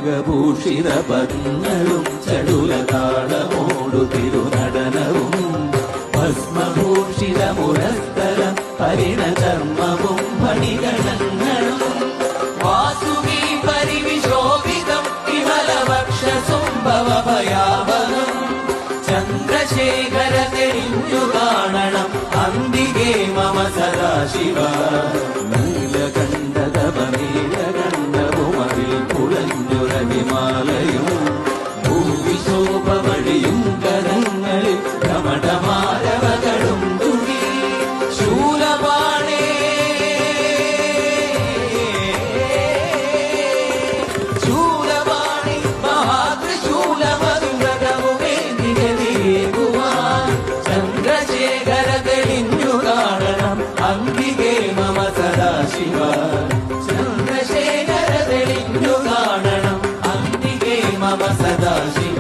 തിലകഭൂഷിത പദങ്ങളും ചടുലതാളമോടു തിരുനടനവും ഭസ്മഭൂഷിത മുരസ്ഥലം പരിണധർമ്മവും മണിഗണങ്ങളും വാസുകി പരിവിശോഭിതം വിമലവക്ഷസുംഭവഭയാവനം ചന്ദ്രശേഖര തെളിഞ്ഞു കാണണം അന്തികേ മമ സദാശിവ നീലകണ്ഠതപനീലകണ്ഠവുമതിൽ കുളഞ്ഞുരവിമാലയും ഭൂവിശോഭമടിയും കരങ്ങളിൽ കമടമാരവകളും തുകി ശൂലപാണേ ശൂലപാണി മഹാത്രിശൂലമധുരകവുമേ നികതിയേകുവാൻ ചന്ദ്രശേഖര തെളിഞ്ഞു കാണണം അന്തികേ മമ സദാശിവ ചന്ദ്രശേഖര തെളിഞ്ഞു കാണണം അന്തികേ മമ സദാശിവ